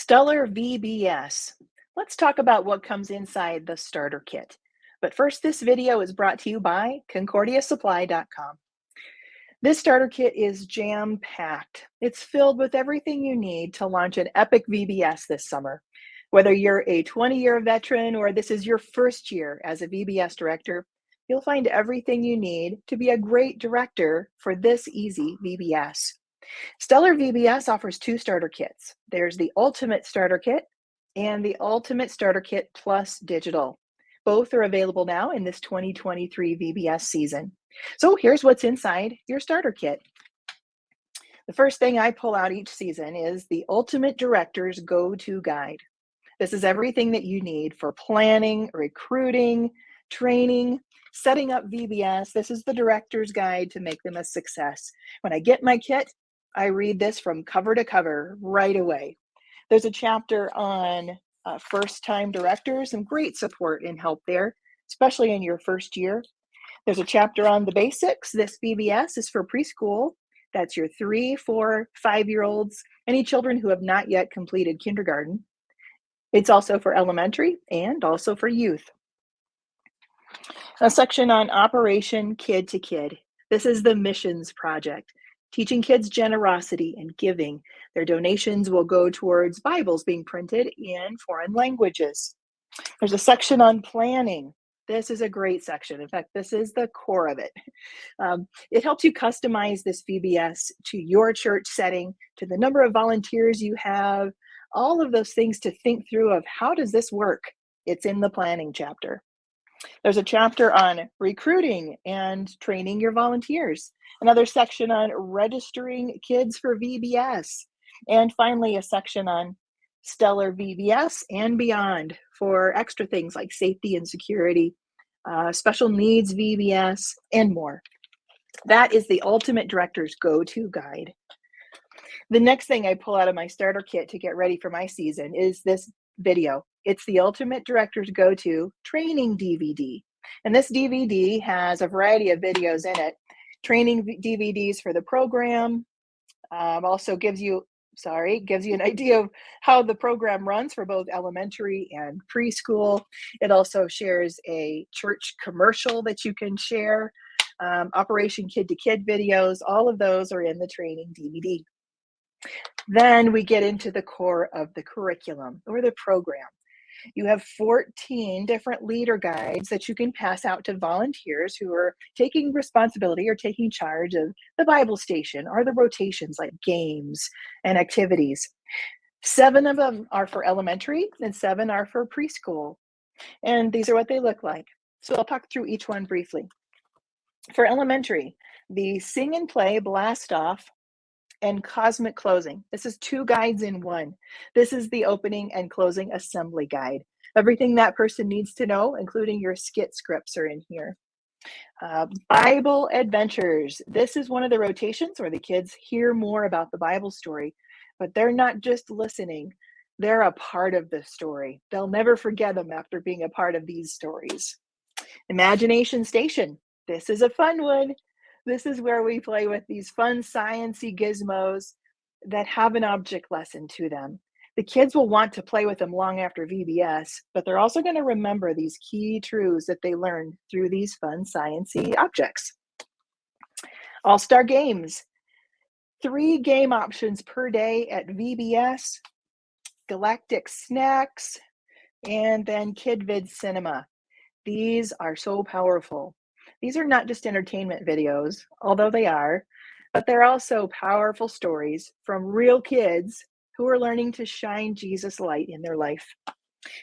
Stellar VBS. Let's talk about what comes inside the starter kit. But first, this video is brought to you by concordiasupply.com. This starter kit is jam-packed. It's filled with everything you need to launch an epic VBS this summer. Whether you're a 20-year veteran or this is your first year as a VBS director, you'll find everything you need to be a great director for this easy VBS. Stellar VBS offers two starter kits. There's the Ultimate Starter Kit and the Ultimate Starter Kit Plus Digital. Both are available now in this 2023 VBS season. So here's what's inside your starter kit. The first thing I pull out each season is the Ultimate Director's Go-To Guide. This is everything that you need for planning, recruiting, training, setting up VBS. This is the director's guide to make them a success. When I get my kit, I read this from cover to cover right away. There's a chapter on first-time directors, some great support and help there, especially in your first year. There's a chapter on the basics. This VBS is for preschool. That's your 3, 4, 5-year-olds, any children who have not yet completed kindergarten. It's also for elementary and also for youth. A section on Operation Kid to Kid. This is the missions project, teaching kids generosity and giving. Their donations will go towards Bibles being printed in foreign languages. There's a section on planning. This is a great section. In fact, this is the core of it. It helps you customize this VBS to your church setting, to the number of volunteers you have, all of those things to think through of how does this work? It's in the planning chapter. There's a chapter on recruiting and training your volunteers. Another section on registering kids for VBS. And finally, a section on Stellar VBS and beyond for extra things like safety and security, special needs VBS, and more. That is the Ultimate Director's Go-To Guide. The next thing I pull out of my starter kit to get ready for my season is this video. It's the Ultimate Director's Go-To Training DVD. And this DVD has a variety of videos in it. Training DVDs for the program, also gives you an idea of how the program runs for both elementary and preschool. It also shares a church commercial that you can share, Operation Kid to Kid videos. All of those are in the training DVD. Then we get into the core of the curriculum or the program. You have 14 different leader guides that you can pass out to volunteers who are taking responsibility or taking charge of the Bible station or the rotations like games and activities. 7 of them are for elementary and 7 are for preschool. And these are what they look like. So I'll talk through each one briefly. For elementary, the Sing and Play Blast Off and Cosmic Closing. This is 2 guides in one. This is the opening and closing assembly guide. Everything that person needs to know, including your skit scripts, are in here. Bible Adventures. This is one of the rotations where the kids hear more about the Bible story, but they're not just listening. They're a part of the story. They'll never forget them after being a part of these stories. Imagination Station. This is a fun one. This is where we play with these fun science-y gizmos that have an object lesson to them. The kids will want to play with them long after VBS, but they're also going to remember these key truths that they learned through these fun science-y objects. All-Star Games. 3 game options per day at VBS, Galactic Snacks, and then KidVid Cinema. These are so powerful. These are not just entertainment videos, although they are, but they're also powerful stories from real kids who are learning to shine Jesus' light in their life.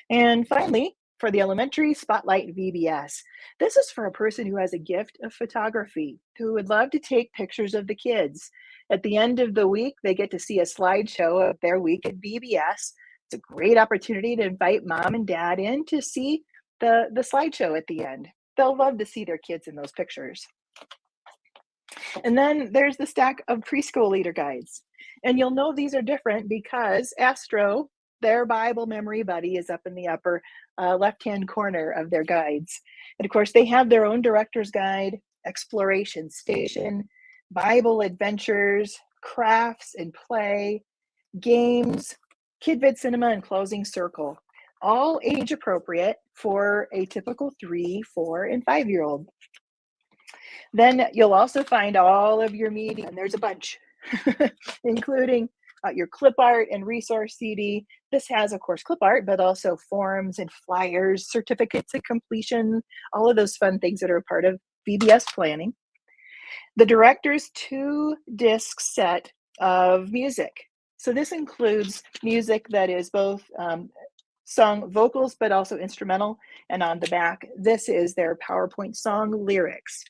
And finally, for the elementary, Spotlight VBS. This is for a person who has a gift of photography, who would love to take pictures of the kids. At the end of the week, they get to see a slideshow of their week at VBS. It's a great opportunity to invite mom and dad in to see the slideshow at the end. They'll love to see their kids in those pictures. And then there's the stack of preschool leader guides. And you'll know these are different because Astro, their Bible memory buddy, is up in the upper left-hand corner of their guides. And of course, they have their own director's guide, Exploration Station, Bible Adventures, Crafts and Play, Games, KidVid Cinema, and Closing Circle, all age appropriate for a typical 3, 4, and 5-year-old. Then you'll also find all of your media, and there's a bunch, including your clip art and resource CD. This has, of course, clip art, but also forms and flyers, certificates of completion, all of those fun things that are a part of VBS planning. The director's 2-disc set of music. So this includes music that is both sung vocals, but also instrumental. And on the back, this is their PowerPoint song lyrics.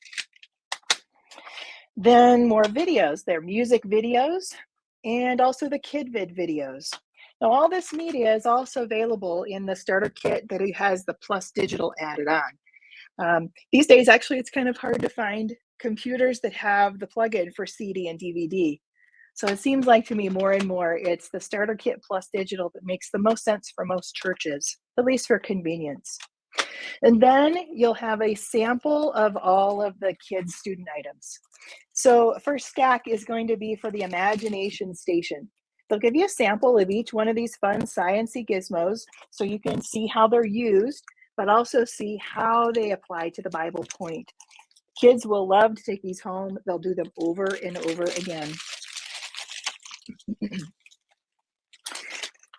Then more videos, their music videos, and also the KidVid videos. Now, all this media is also available in the starter kit that has the Plus Digital added on. These days, actually, it's kind of hard to find computers that have the plugin for CD and DVD. So it seems like to me more and more it's the starter kit Plus Digital that makes the most sense for most churches, at least for convenience. And then you'll have a sample of all of the kids' student items. So first stack is going to be for the imagination station. They'll give you a sample of each one of these fun science-y gizmos so you can see how they're used, but also see how they apply to the Bible point. Kids will love to take these home. They'll do them over and over again.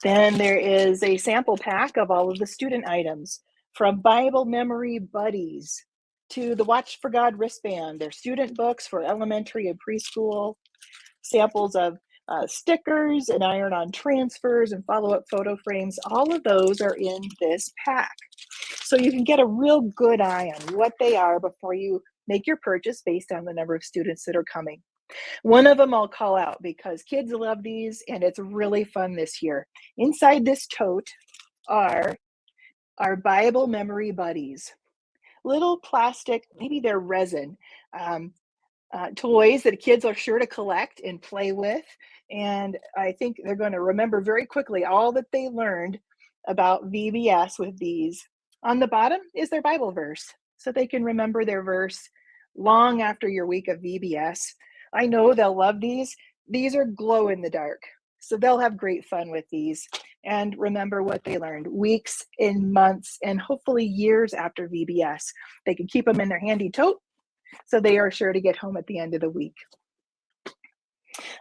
Then there is a sample pack of all of the student items, from Bible memory buddies to the Watch for God wristband, their student books for elementary and preschool, samples of stickers and iron-on transfers and follow-up photo frames. All of those are in this pack. So you can get a real good eye on what they are before you make your purchase based on the number of students that are coming. One of them I'll call out because kids love these and it's really fun this year. Inside this tote are our Bible memory buddies. Little plastic, maybe they're resin, toys that kids are sure to collect and play with. And I think they're going to remember very quickly all that they learned about VBS with these. On the bottom is their Bible verse, so they can remember their verse long after your week of VBS. I know they'll love these. These are glow in the dark, so they'll have great fun with these and remember what they learned weeks and months and hopefully years after VBS. They can keep them in their handy tote, so they are sure to get home at the end of the week.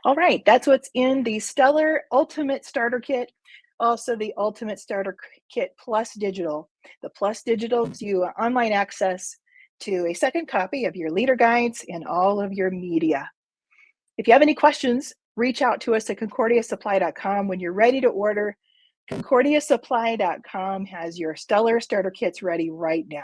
All right, that's what's in the Stellar Ultimate Starter Kit, also the Ultimate Starter Kit Plus Digital. The Plus Digital gives you online access to a second copy of your leader guides and all of your media. If you have any questions, reach out to us at concordiasupply.com when you're ready to order. concordiasupply.com has your Stellar Starter Kits ready right now.